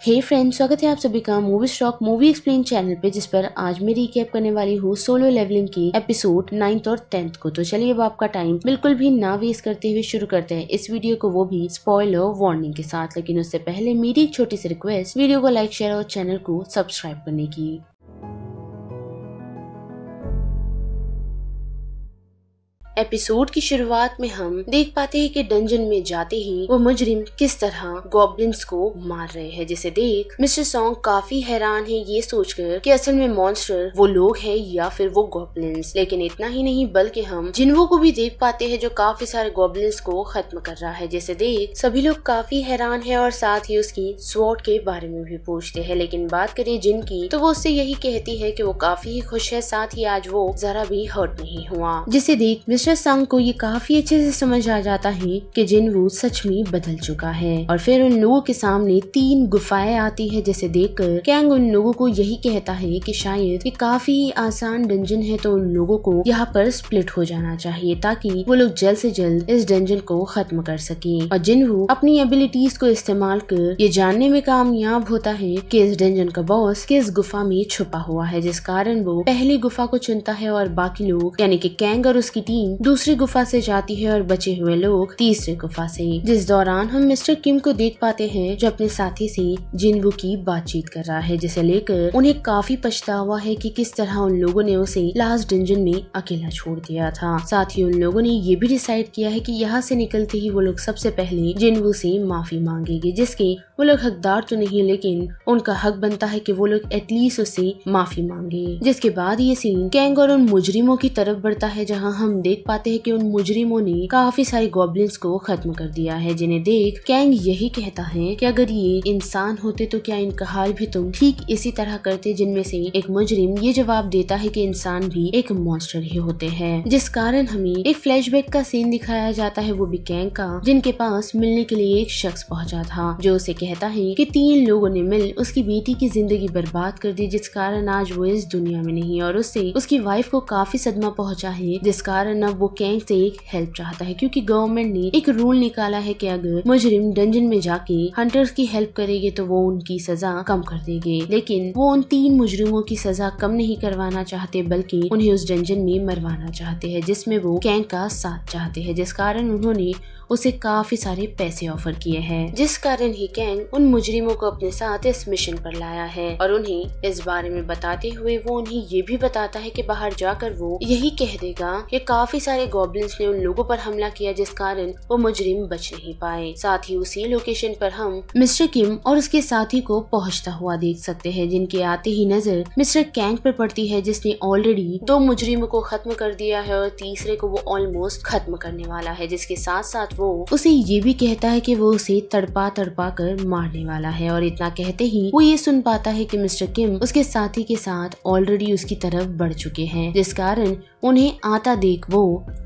हे friends, स्वागत है आप सभी का movie stock movie explain channel पे, जिस पर आज मैं रिकैप करने वाली हूँ सोलो लेवलिंग की एपिसोड 9th और 10th को। तो चलिए अब आपका टाइम बिल्कुल भी ना वेस्ट करते हुए शुरू करते हैं इस वीडियो को, वो भी स्पॉइलर वार्निंग के साथ। लेकिन उससे पहले मेरी एक छोटी सी रिक्वेस्ट, वीडियो को लाइक, शेयर और चैनल को सब्सक्राइब करने की। एपिसोड की शुरुआत में हम देख पाते हैं कि डंजन में जाते ही वो मुजरिम किस तरह गॉब्लिन्स को मार रहे हैं, जिसे देख मिस्टर सॉन्ग काफी हैरान है ये सोचकर कि असल में मॉन्स्टर वो लोग हैं या फिर वो गॉब्लिन्स। लेकिन इतना ही नहीं, बल्कि हम जिन्वो को भी देख पाते हैं जो काफी सारे गॉब्लिन्स को खत्म कर रहा है, जिसे देख सभी लोग काफी हैरान है और साथ ही उसकी स्वॉर्ड के बारे में भी पूछते हैं। लेकिन बात करें जिन की, तो वो उससे यही कहती है कि वो काफी खुश है, साथ ही आज वो जरा भी हर्ट नहीं हुआ, जिसे देख मिस्टर संग को ये काफी अच्छे से समझ आ जाता है कि जिनवू सच में बदल चुका है। और फिर उन लोगों के सामने 3 गुफाएं आती है, जिसे देखकर कैंग उन लोगों को यही कहता है कि शायद ये काफी आसान डंजन है, तो उन लोगों को यहाँ पर स्प्लिट हो जाना चाहिए ताकि वो लोग जल्द से जल्द इस डंजन को खत्म कर सके। और जिनवू अपनी एबिलिटीज को इस्तेमाल कर ये जानने में कामयाब होता है कि इस डंजन का बॉस किस गुफा में छुपा हुआ है, जिस कारण वो पहली गुफा को चुनता है और बाकी लोग यानी कि कैंग और उसकी टीम दूसरी गुफा से जाती है और बचे हुए लोग तीसरी गुफा से। जिस दौरान हम मिस्टर किम को देख पाते हैं जो अपने साथी से जिनवू की बातचीत कर रहा है, जिसे लेकर उन्हें काफी पछतावा है कि किस तरह उन लोगों ने उसे लास्ट डंजन में अकेला छोड़ दिया था। साथ ही उन लोगों ने ये भी डिसाइड किया है कि यहाँ से निकलते ही वो लोग सबसे पहले जिनवू से माफी मांगेंगे, जिसके वो लोग हकदार तो नहीं, लेकिन उनका हक बनता है कि वो लोग एटलीस्ट उससे माफी मांगे। जिसके बाद ये सीन कैंग और उन मुजरिमों की तरफ बढ़ता है, जहाँ हम देख पाते हैं कि उन मुजरिमों ने काफी सारे गॉब्लिन्स को खत्म कर दिया है, जिन्हें देख कैंग यही कहता है कि अगर ये इंसान होते तो क्या इनका हाल भी तुम ठीक इसी तरह करते। जिनमें से एक मुजरिम ये जवाब देता है कि इंसान भी एक मॉन्स्टर ही होते हैं, जिस कारण हमें एक फ्लैशबैक का सीन दिखाया जाता है, वो भी कैंग का, जिनके पास मिलने के लिए एक शख्स पहुंचा था जो उसे कहता है कि 3 लोगों ने मिल उसकी बेटी की जिंदगी बर्बाद कर दी, जिस कारण आज वो इस दुनिया में नहीं, और उससे उसकी वाइफ को काफी सदमा पहुंचा है, जिस कारण अब वो कैंग से एक हेल्प चाहता है, क्योंकि गवर्नमेंट ने एक रूल निकाला है कि अगर मुजरिम डंजन में जाके हंटर्स की हेल्प करेंगे तो वो उनकी सजा कम कर देंगे। लेकिन वो उन 3 मुजरिमों की सजा कम नहीं करवाना चाहते, बल्कि उन्हें उस डंजन में मरवाना चाहते हैं, जिसमें वो कैंग का साथ चाहते हैं, जिस कारण उन्होंने उसे काफी सारे पैसे ऑफर किए हैं, जिस कारण ही कैंग उन मुजरिमों को अपने साथ इस मिशन पर लाया है। और उन्हें इस बारे में बताते हुए वो उन्हें ये भी बताता है कि बाहर जाकर वो यही कह देगा कि काफी सारे गॉब्लिन्स ने उन लोगों पर हमला किया, जिस कारण वो मुजरिम बच नहीं पाए। साथ ही उसी लोकेशन पर हम मिस्टर किम और उसके साथी को पहुंचता हुआ देख सकते हैं, जिनके आते ही नजर मिस्टर कैंग पर पड़ती है, जिसने ऑलरेडी 2 मुजरिमों को खत्म कर दिया है और तीसरे को वो ऑलमोस्ट खत्म करने वाला है, जिसके साथ साथ वो उसे ये भी कहता है कि वो उसे तड़पा तड़पा कर मारने वाला है। और इतना कहते ही वो ये सुन पाता है कि मिस्टर किम उसके साथी के साथ ऑलरेडी उसकी तरफ बढ़ चुके हैं, जिस कारण उन्हें आता देख वो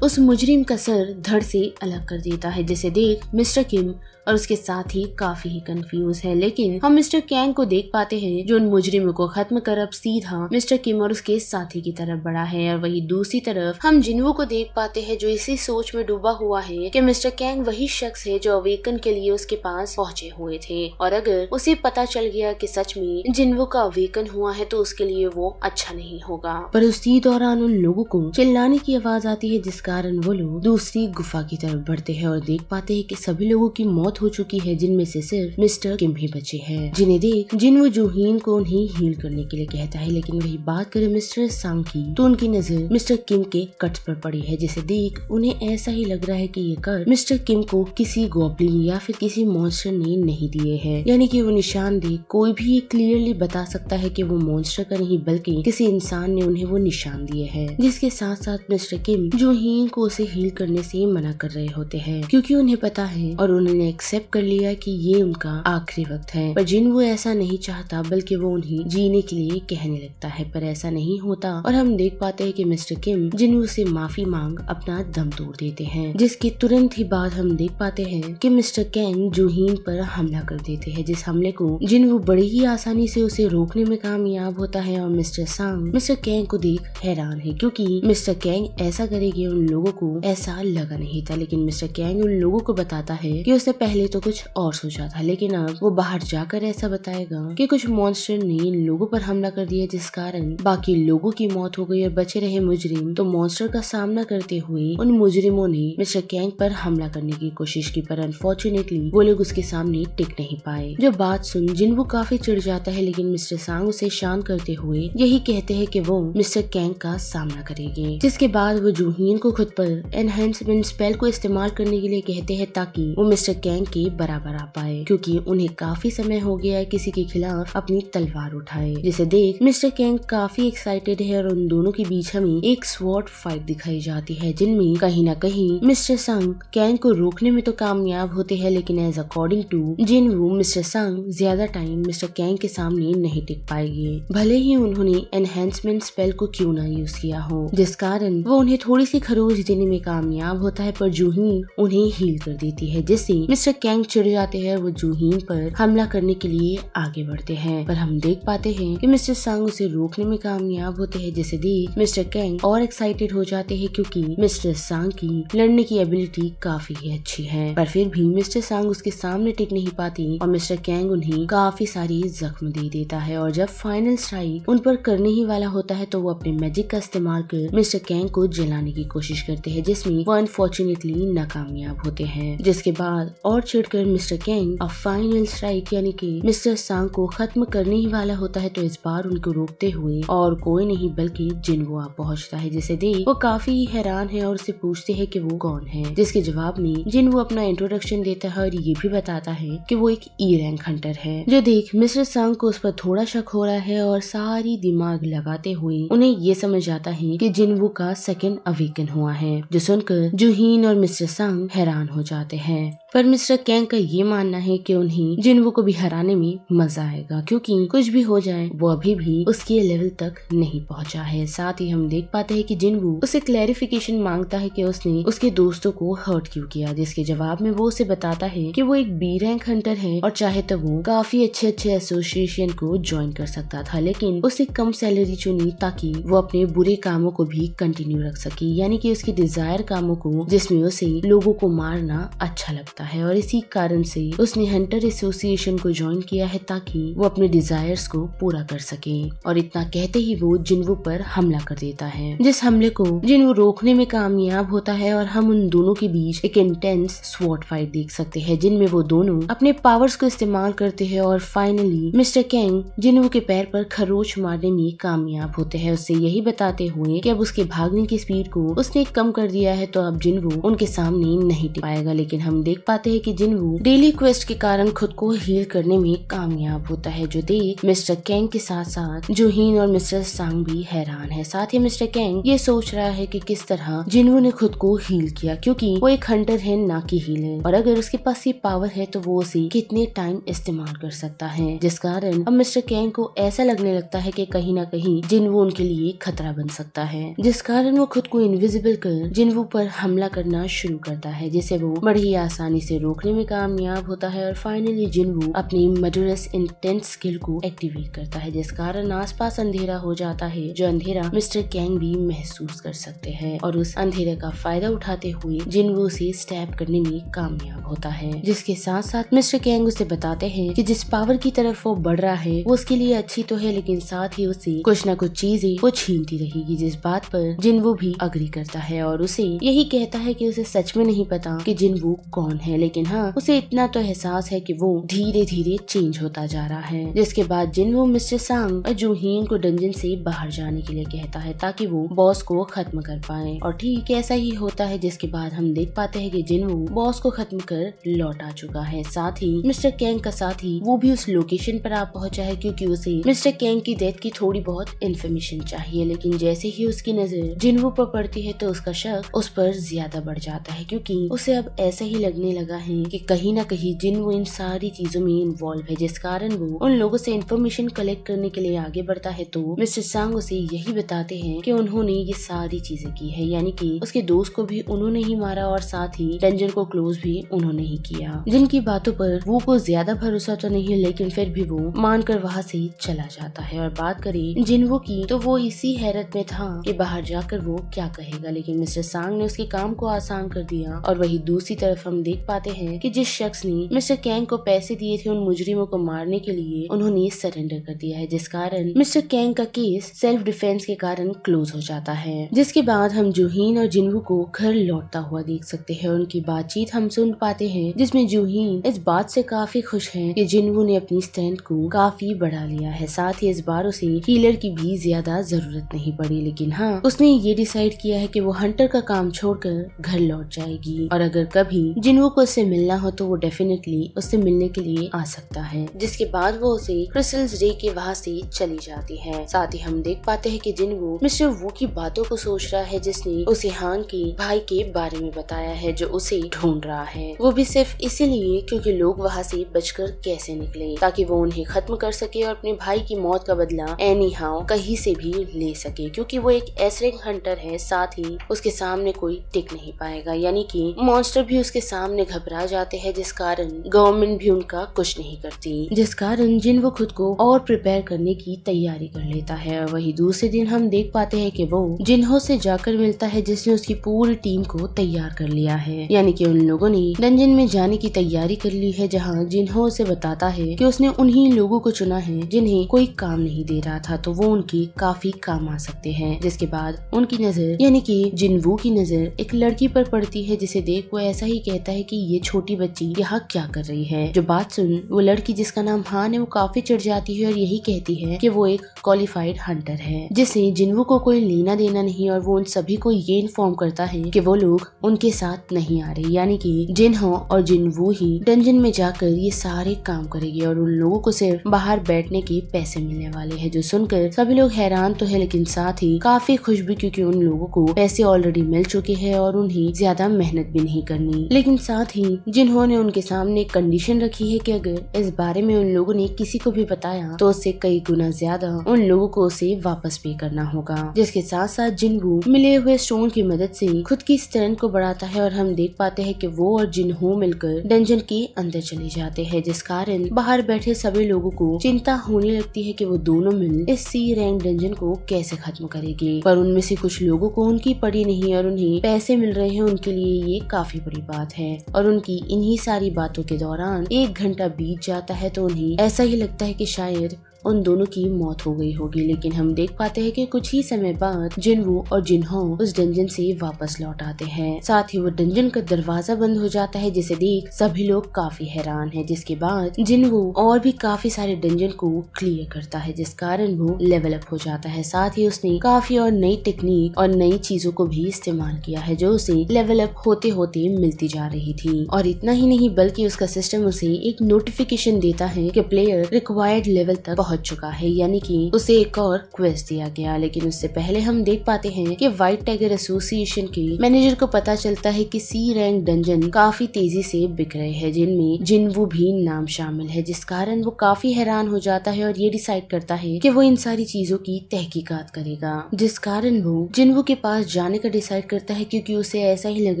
उस मुजरिम का सर धड़ से अलग कर देता है, जिसे देख मिस्टर किम और उसके साथी काफी ही कंफ्यूज है। लेकिन हम मिस्टर कैंग को देख पाते हैं जो उन मुजरिमों को खत्म कर अब सीधा मिस्टर किम और उसके साथी की तरफ बढ़ा है। और वही दूसरी तरफ हम जिन्वू को देख पाते हैं जो इसी सोच में डूबा हुआ है कि मिस्टर कैंग वही शख्स है जो अवेकन के लिए उसके पास पहुंचे हुए थे, और अगर उसे पता चल गया कि सच में जिन्वू का अवेकन हुआ है तो उसके लिए वो अच्छा नहीं होगा। पर उसी दौरान उन लोगों को चिल्लाने की आवाज आती है, जिस कारण वो लोग दूसरी गुफा की तरफ बढ़ते हैं और देख पाते हैं कि सभी लोगों की मौत हो चुकी है, जिनमें से सिर्फ मिस्टर किम ही बचे हैं, जिन्हें देख जिन्वू जूहीन को उन्हें हील करने के लिए कहता है। लेकिन वही बात करें मिस्टर सांग की, तो उनकी नजर मिस्टर किम के कट्स पर पड़ी है, जिसे देख उन्हें ऐसा ही लग रहा है कि ये कट मिस्टर किम को किसी गॉब्लिन या फिर किसी मॉन्स्टर ने नहीं दिए हैं, यानी कि वो निशान देख कोई भी क्लियरली बता सकता है कि वो मॉन्स्टर का नहीं बल्कि किसी इंसान ने उन्हें वो निशान दिए हैं। जिसके साथ साथ मिस्टर किम जूहीन को उसे हील करने से मना कर रहे होते हैं, क्योंकि उन्हें पता है और उन्होंने एक्सेप्ट कर लिया कि ये उनका आखिरी वक्त है। पर जिन वो ऐसा नहीं चाहता, बल्कि वो उन्हें जीने के लिए कहने लगता है, पर ऐसा नहीं होता। और हम देख पाते हैं कि मिस्टर किम जिन्वू से माफी मांग अपना दम तोड़ देते हैं, जिसके तुरंत ही बाद हम देख पाते हैं कि मिस्टर कैंग जूहीन पर हमला कर देते हैं, जिस हमले को जिन्वू बड़ी ही आसानी से उसे रोकने में कामयाब होता है। और मिस्टर सांग मिस्टर कैंग को देख हैरान है, क्योंकि मिस्टर कैंग ऐसा करेगी उन लोगों को ऐसा लगा नहीं था, लेकिन मिस्टर कैंग उन लोगों को बताता है कि उसने पहले तो कुछ और सोचा था, लेकिन अब वो बाहर जाकर ऐसा बताएगा कि कुछ मॉन्स्टर ने इन लोगों पर हमला कर दिया, जिस कारण बाकी लोगों की मौत हो गई और बचे रहे मुजरिम। तो मॉन्स्टर का सामना करते हुए उन मुजरिमों ने मिस्टर कैंग पर हमला करने की कोशिश की, पर अनफॉर्चुनेटली वो लोग उसके सामने टिक नहीं पाए। जो बात सुन जिन्वू काफी चिढ़ जाता है, लेकिन मिस्टर सांग उसे शांत करते हुए यही कहते हैं कि वो मिस्टर कैंग का सामना करेंगे। जिसके बाद वो जूहीन को खुद पर एनहेंसमेंट स्पेल को इस्तेमाल करने के लिए कहते हैं ताकि वो मिस्टर कैंग के बराबर आ पाए, क्योंकि उन्हें काफी समय हो गया है किसी के खिलाफ अपनी तलवार उठाए। जिसे देख मिस्टर कैंग काफी एक्साइटेड है और उन दोनों के बीच हमें एक स्वॉर्ड फाइट दिखाई जाती है, जिनमें कहीं न कहीं मिस्टर संग कैंग को रोकने में तो कामयाब होते हैं, लेकिन as according to Jinwoo mister Sung ज्यादा टाइम मिस्टर कैंग के सामने नहीं टिक पाएंगे, भले ही उन्होंने एनहेंसमेंट स्पेल को क्यों ना यूज किया हो, जिस कारण वो उन्हें थोड़ी सी खरोच देने में कामयाब होता है, पर जूहीन उन्हें हील कर देती है, जिससे मिस्टर कैंग चिढ़ जाते हैं। वो जूहीन पर हमला करने के लिए आगे बढ़ते हैं, पर हम देख पाते हैं कि मिस्टर सांग उसे रोकने में कामयाब होते हैं, जिसे देख मिस्टर कैंग और एक्साइटेड हो जाते हैं, क्योंकि मिस्टर सांग की लड़ने की एबिलिटी काफी अच्छी है। पर फिर भी मिस्टर सांग उसके सामने टिक नहीं पाती और मिस्टर कैंग उन्हें काफी सारी जख्म दे देता है। और जब फाइनल स्ट्राइक उन पर करने ही वाला होता है तो वो अपने मैजिक का इस्तेमाल कर मिस्टर कैंग को जलाने की कोशिश करते हैं, जिसमें वो अनफॉर्चुनेटली नाकामयाब होते हैं। जिसके बाद और चिढ़कर मिस्टर कैंग अब फाइनल स्ट्राइक यानी कि मिस्टर सांग को खत्म करने ही वाला होता है, तो इस बार उनको रोकते हुए और कोई नहीं बल्कि जिन्वू आ पहुंचता है, जिसे देख वो काफी हैरान है और उससे पूछते हैं कि वो कौन है। जिसके जवाब में जिन्वू अपना इंट्रोडक्शन देता है और ये भी बताता है कि वो एक ई रैंक हंटर है। जो देख मिस्टर सांग को उस पर थोड़ा शक हो रहा है और सारी दिमाग लगाते हुए उन्हें ये समझ आता है कि जिन्वू का सेकंड अवेकन हुआ है, जो सुनकर जूहीन और मिस्टर सांग हैरान हो जाते हैं। पर मिस्टर कैंग का ये मानना है कि उन्हें जिन्वू को भी हराने में मजा आएगा, क्योंकि कुछ भी हो जाए वो अभी भी उसके लेवल तक नहीं पहुंचा है। साथ ही हम देख पाते हैं कि जिन्वू उसे क्लैरिफिकेशन मांगता है कि उसने उसके दोस्तों को हर्ट क्यों किया, जिसके जवाब में वो उसे बताता है कि वो एक बी रैंक हंटर है और चाहे तो वो काफी अच्छे एसोसिएशन को ज्वाइन कर सकता था, लेकिन उसे कम सैलरी चुनी ताकि वो अपने बुरे कामों को भी कंटिन्यू रख सके, यानी कि उसके डिजायर कामों को, जिसमें उसे लोगों को मारना अच्छा लगता है। और इसी कारण से उसने हंटर एसोसिएशन को ज्वाइन किया है ताकि वो अपने डिजायर्स को पूरा कर सके। और इतना कहते ही वो जिन्वू पर हमला कर देता है, जिस हमले को जिन्वू रोकने में कामयाब होता है और हम उन दोनों के बीच एक इंटेंस स्वॉर्ड फाइट देख सकते हैं, जिनमें वो दोनों अपने पावर्स को इस्तेमाल करते हैं और फाइनली मिस्टर कैंग जिन्वू के पैर पर खरोच मारने में कामयाब होते हैं, उससे यही बताते हुए कि अब उसके भागने की स्पीड को उसने कम कर दिया है, तो अब जिन्वू उनके सामने नहीं टिक पाएगा। लेकिन हम देख पाते हैं कि जिन्वू डेली क्वेस्ट के कारण खुद को हील करने में कामयाब होता है, जो देख मिस्टर कैंग के साथ साथ जूहीन और मिस्टर सांग भी हैरान है। साथ ही मिस्टर कैंग ये सोच रहा है कि किस तरह जिन्वू ने खुद को हील किया, क्योंकि वो एक हंटर है ना कि हीलर, और अगर उसके पास ये पावर है तो वो उसे कितने टाइम इस्तेमाल कर सकता है, जिस कारण अब मिस्टर कैंग को ऐसा लगने लगता है कि कहीं ना कहीं जिन्वू उनके लिए खतरा बन सकता है, जिस कारण वो खुद को इनविजिबल कर जिन्वू पर हमला करना शुरू करता है, जिसे वो बड़ी आसानी से रोकने में कामयाब होता है। और फाइनली जिन्वू अपनी मर्डरस इंटेंस स्किल को एक्टिवेट करता है, जिस कारण आसपास अंधेरा हो जाता है, जो अंधेरा मिस्टर कैंग भी महसूस कर सकते हैं, और उस अंधेरे का फायदा उठाते हुए जिन्वू उसे स्टैब करने में कामयाब होता है। जिसके साथ साथ मिस्टर कैंग उसे बताते हैं कि जिस पावर की तरफ वो बढ़ रहा है वो उसके लिए अच्छी तो है, लेकिन साथ ही उसे कुछ न कुछ चीजें वो छीनती रहेगी, जिस बात पर जिन्वू भी अग्री करता है और उसे यही कहता है कि उसे सच में नहीं पता कि जिन्वू कौन है, लेकिन हाँ उसे इतना तो एहसास है कि वो धीरे धीरे चेंज होता जा रहा है। जिसके बाद जिन्वू मिस्टर सांग और जूहीन को डंजन से बाहर जाने के लिए कहता है ताकि वो बॉस को खत्म कर पाए, और ठीक ऐसा ही होता है। जिसके बाद हम देख पाते हैं कि जिन्वू बॉस को खत्म कर लौट आ चुका है। साथ ही मिस्टर कैंग का साथ ही वो भी उस लोकेशन पर आ पहुंचा है, क्योंकि उसे मिस्टर कैंग की डेथ की थोड़ी बहुत इन्फॉर्मेशन चाहिए, लेकिन जैसे ही उसकी नजर जिन्वू पर पड़ती है तो उसका शक उस पर ज्यादा बढ़ जाता है, क्योंकि उसे अब ऐसा ही लगने लगा है कि कहीं ना कहीं जिन वो इन सारी चीजों में इन्वॉल्व है, जिस कारण वो उन लोगों से इन्फॉर्मेशन कलेक्ट करने के लिए आगे बढ़ता है। तो मिस्टर सांग उसे यही बताते हैं कि उन्होंने ये सारी चीजें की है, यानी कि उसके दोस्त को भी उन्होंने ही मारा और साथ ही डंजन को क्लोज भी उन्होंने ही किया। जिनकी बातों पर वो को ज्यादा भरोसा तो नहीं, लेकिन फिर भी वो मानकर वहाँ से चला जाता है। और बात करें जिनवो की तो वो इसी हैरत में था कि बाहर जाकर वो क्या कहेगा, लेकिन मिस्टर सांग ने उसके काम को आसान कर दिया। और वही दूसरी तरफ हम देख पाते हैं कि जिस शख्स ने मिस्टर कैंग को पैसे दिए थे उन मुजरिमों को मारने के लिए, उन्होंने सरेंडर कर दिया है, जिस कारण मिस्टर कैंग का केस सेल्फ डिफेंस के कारण क्लोज हो जाता है। जिसके बाद हम जूहीन और जिनवू को घर लौटता हुआ देख सकते हैं। उनकी बातचीत हम सुन पाते हैं, जिसमें जूहीन इस बात से काफी खुश है कि जिनवू ने अपनी स्ट्रेंथ को काफी बढ़ा लिया है। साथ ही इस बार उसे हीलर की भी ज्यादा जरूरत नहीं पड़ी, लेकिन हाँ उसने ये डिसाइड किया है कि वो हंटर का काम छोड़कर घर लौट जाएगी और अगर कभी जिनवू को उससे मिलना हो तो वो डेफिनेटली उससे मिलने के लिए आ सकता है। जिसके बाद वो उसे क्रिस्टल्स रे के वहाँ से चली जाती है। साथ ही हम देख पाते हैं कि जिनवू मिस्टर वू की बातों को सोच रहा है, जिसने उसे हान के भाई के बारे में बताया है जो उसे ढूंढ रहा है, वो भी सिर्फ इसीलिए क्योंकि लोग वहाँ से बचकर कैसे निकले, ताकि वो उन्हें खत्म कर सके और अपने भाई की मौत का बदला एनी हाउ कहीं से भी ले सके, क्योंकि वो एक एसरिंग हंटर है। साथ ही उसके सामने कोई टिक नहीं पाएगा, यानी कि मॉन्स्टर भी उसके सामने घबरा जाते हैं, जिस कारण गवर्नमेंट भी उनका कुछ नहीं करती, जिस कारण जिनवू खुद को और प्रिपेयर करने की तैयारी कर लेता है। और वही दूसरे दिन हम देख पाते हैं कि वो जिन्हो से जाकर मिलता है, जिसने उसकी पूरी टीम को तैयार कर लिया है, यानी कि उन लोगों ने डंजन में जाने की तैयारी कर ली है, जहाँ जिन्हो उसे बताता है कि उसने उन्हीं लोगों को चुना है जिन्हें कोई काम नहीं दे रहा था, तो वो उनकी काफी काम आ सकते हैं। जिसके बाद उनकी नजर यानी कि जिनवू की नजर एक लड़की पर पड़ती है, जिसे देख वो ऐसा ही कहता है कि ये छोटी बच्ची यहाँ क्या कर रही है। जो बात सुन वो लड़की जिसका नाम हान है वो काफी चिढ़ जाती है और यही कहती है कि वो एक क्वालिफाइड हंटर है, जिससे जिनवू को कोई लेना देना नहीं, और वो उन सभी को ये इन्फॉर्म करता है कि वो लोग उनके साथ नहीं आ रहे, यानी कि जिन्हो और जिनवू ही डंजन में जाकर ये सारे काम करेंगे और उन लोगों को सिर्फ बाहर बैठने के पैसे मिलने वाले हैं। जो सुनकर सभी लोग हैरान तो है, लेकिन साथ ही काफी खुश भी, क्योंकि उन लोगों को पैसे ऑलरेडी मिल चुके हैं और उन्हें ज्यादा मेहनत भी नहीं करनी। लेकिन साथ ही जिन्होंने उनके सामने एक कंडीशन रखी है कि अगर इस बारे में उन लोगों ने किसी को भी बताया तो उससे कई गुना ज्यादा उन लोगों को उसे वापस पे करना होगा। जिसके साथ साथ जिनवू मिले हुए स्टोन की मदद से खुद की स्ट्रेंथ को बढ़ाता है और हम देख पाते हैं कि वो और जिन्हो मिलकर डंजन के अंदर चले जाते हैं, जिस कारण बाहर बैठे सभी लोगों को चिंता होने लगती है कि वो दोनों मिल इस सी रैंक डंजन को कैसे खत्म करेंगे। पर उनमें से कुछ लोगों को उनकी पड़ी नहीं और उन्हें पैसे मिल रहे हैं, उनके लिए ये काफी बड़ी बात है। और उनकी इन्हीं सारी बातों के दौरान 1 घंटा बीत जाता है, तो उन्हें ऐसा ही लगता है कि शायद उन दोनों की मौत हो गई होगी। लेकिन हम देख पाते हैं कि कुछ ही समय बाद जिनवू और जिन्हो उस डंजन से वापस लौट आते हैं। साथ ही वो डंजन का दरवाजा बंद हो जाता है, जिसे देख सभी लोग काफी हैरान हैं। जिसके बाद जिनवू और भी काफी सारे डंजन को क्लियर करता है, जिस कारण वो लेवल अप हो जाता है। साथ ही उसने काफी और नई टेक्निक और नई चीजों को भी इस्तेमाल किया है, जो उसे लेवल अप होते होते मिलती जा रही थी। और इतना ही नहीं बल्कि उसका सिस्टम उसे एक नोटिफिकेशन देता है कि प्लेयर रिक्वायर्ड लेवल तक पहुंच चुका है, यानी कि उसे एक और क्वेस्ट दिया गया। लेकिन उससे पहले हम देख पाते हैं कि व्हाइट टाइगर एसोसिएशन के मैनेजर को पता चलता है कि सी रैंक डंजन काफी तेजी से बिक रहे हैं, जिनमें जिनवू भी नाम शामिल है, जिस कारण वो काफी हैरान हो जाता है और ये डिसाइड करता है कि वो इन सारी चीजों की तहकीकात करेगा। जिस कारण वो जिनवू के पास जाने का डिसाइड करता है, क्योंकि उसे ऐसा ही लग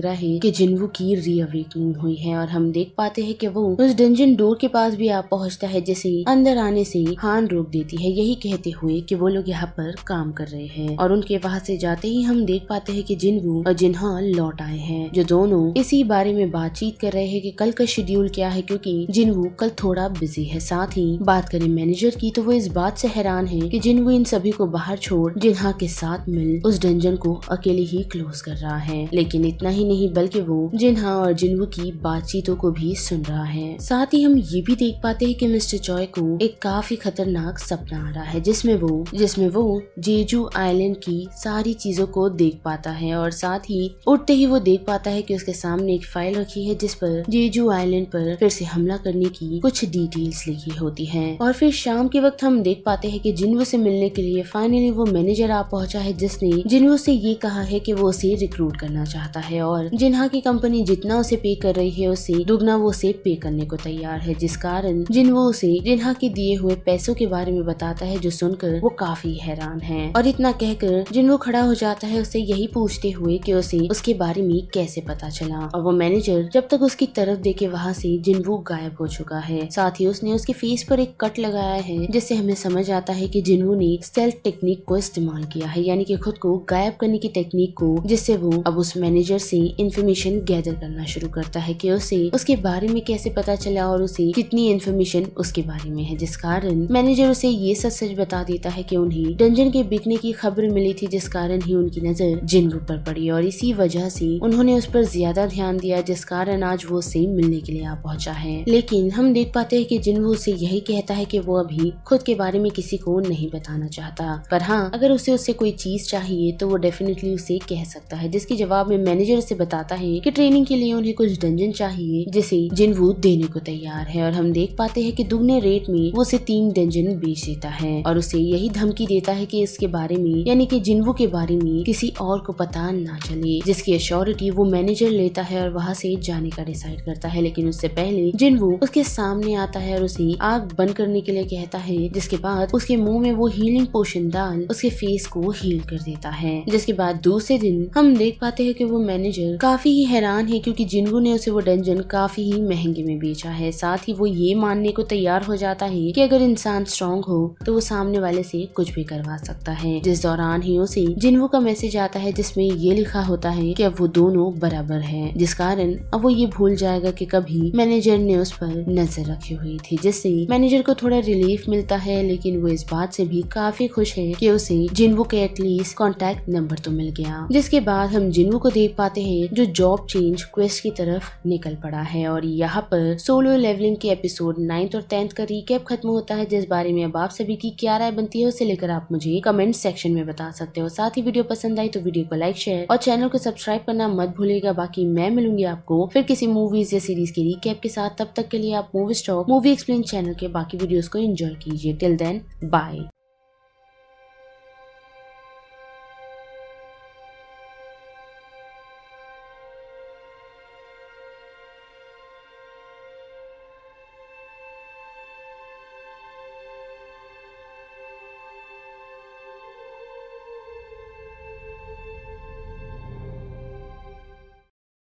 रहा है कि जिनवू की रीअवेकनिंग हुई है। और हम देख पाते हैं कि वो उस डंजन डोर के पास भी आ पहुंचता है, जिसे अंदर आने से हान रोक देती है, यही कहते हुए कि वो लोग यहाँ पर काम कर रहे हैं। और उनके वहाँ से जाते ही हम देख पाते हैं कि जिनवू और जिन्हा लौट आए हैं, जो दोनों इसी बारे में बातचीत कर रहे हैं कि कल का शेड्यूल क्या है, क्योंकि जिनवू कल थोड़ा बिजी है। साथ ही बात करें मैनेजर की तो वो इस बात से हैरान है कि जिनवू इन सभी को बाहर छोड़ जिन्हा के साथ मिल उस डंजन को अकेले ही क्लोज कर रहा है। लेकिन इतना ही नहीं बल्कि वो जिन्हा और जिनवू की बातचीतों को भी सुन रहा है। साथ ही हम ये भी देख पाते हैं कि मिस्टर चॉय को एक काफी खतरनाक खतरनाक सपना आ रहा है जिसमें वो जेजू आइलैंड की सारी चीजों को देख पाता है और साथ ही उठते ही वो देख पाता है कि उसके सामने एक फाइल रखी है जिस पर जेजू आइलैंड पर फिर से हमला करने की कुछ डिटेल्स लिखी होती है। और फिर शाम के वक्त हम देख पाते हैं कि जिन्वो से मिलने के लिए फाइनली वो मैनेजर आ पहुंचा है जिसने जिन्वो से ये कहा है कि वो उसे रिक्रूट करना चाहता है और जिन्हा की कंपनी जितना उसे पे कर रही है उससे दुगना वो उसे पे करने को तैयार है, जिस कारण जिन्वो उसे जिन्हा के दिए हुए पैसों के बारे में बताता है जो सुनकर वो काफी हैरान है। और इतना कहकर जिन्वो खड़ा हो जाता है उससे यही पूछते हुए कि उसे उसके बारे में कैसे पता चला। और वो मैनेजर जब तक उसकी तरफ देखे वहाँ से जिन्वो गायब हो चुका है। साथ ही उसने उसके फेस पर एक कट लगाया है जिससे हमें समझ आता है कि जिन्वो ने स्टेल्थ टेक्निक को इस्तेमाल किया है, यानी कि खुद को गायब करने की टेक्निक को, जिससे वो अब उस मैनेजर से इंफॉर्मेशन गैदर करना शुरू करता है कि उसे उसके बारे में कैसे पता चला और उसे कितनी इंफॉर्मेशन उसके बारे में है, जिस कारण मैनेजर उसे ये सच बता देता है कि उन्हें डंजन के बिकने की खबर मिली थी, जिस कारण ही उनकी नजर जिन्वो पर पड़ी और इसी वजह से उन्होंने उस पर ज्यादा ध्यान दिया, जिस कारण आज वो उससे मिलने के लिए आ पहुंचा है। लेकिन हम देख पाते हैं कि जिन्वो उसे यही कहता है कि वो अभी खुद के बारे में किसी को नहीं बताना चाहता, पर हाँ अगर उसे उससे कोई चीज चाहिए तो वो डेफिनेटली उसे कह सकता है, जिसके जवाब में मैनेजर उसे बताता है कि ट्रेनिंग के लिए उन्हें कुछ डंजन चाहिए जिसे जिन्वो देने को तैयार है। और हम देख पाते हैं कि दुगने रेट में वो उसे 3 डंजन बेच देता है और उसे यही धमकी देता है कि इसके बारे में, यानी कि जिन्वो के बारे में किसी और को पता ना चले, जिसकी एश्योरिटी वो मैनेजर लेता है और वहाँ से जाने का डिसाइड करता है। लेकिन उससे पहले जिन्वो उसके सामने आता है और उसे आग बंद करने के लिए कहता है, जिसके बाद उसके मुंह में वो हीलिंग पोशन डाल उसके फेस को हील कर देता है। जिसके बाद दूसरे दिन हम देख पाते हैं कि वो मैनेजर काफी ही हैरान है क्योंकि जिन्वो ने उसे वो डंजन काफी ही महंगे में बेचा है। साथ ही वो ये मानने को तैयार हो जाता है कि अगर इंसान स्ट्रॉन्ग हो तो वो सामने वाले से कुछ भी करवा सकता है। जिस दौरान ही उसे जिन्वो का मैसेज आता है जिसमें ये लिखा होता है कि अब वो दोनों बराबर हैं, जिस कारण अब वो ये भूल जाएगा कि कभी मैनेजर ने उस पर नजर रखी हुई थी, जिससे मैनेजर को थोड़ा रिलीफ मिलता है। लेकिन वो इस बात से भी काफी खुश है कि उसे जिन्वो के एटलीस्ट कॉन्टैक्ट नंबर तो मिल गया। जिसके बाद हम जिन्वो को देख पाते हैं जो जॉब चेंज क्वेस्ट की तरफ निकल पड़ा है और यहाँ पर सोलो लेवलिंग के एपिसोड 9th और 10th का रिकैप खत्म होता है, जिस बारे में अब आप सभी की क्या राय बनती है उसे लेकर आप मुझे कमेंट सेक्शन में बता सकते हो। साथ ही वीडियो पसंद आई तो वीडियो को लाइक शेयर और चैनल को सब्सक्राइब करना मत भूलिएगा। बाकी मैं मिलूंगी आपको फिर किसी मूवीज या सीरीज के रिकैप के साथ, तब तक के लिए आप movie stock movie explain channel के बाकी वीडियोस को एंजॉय कीजिए। Till then bye.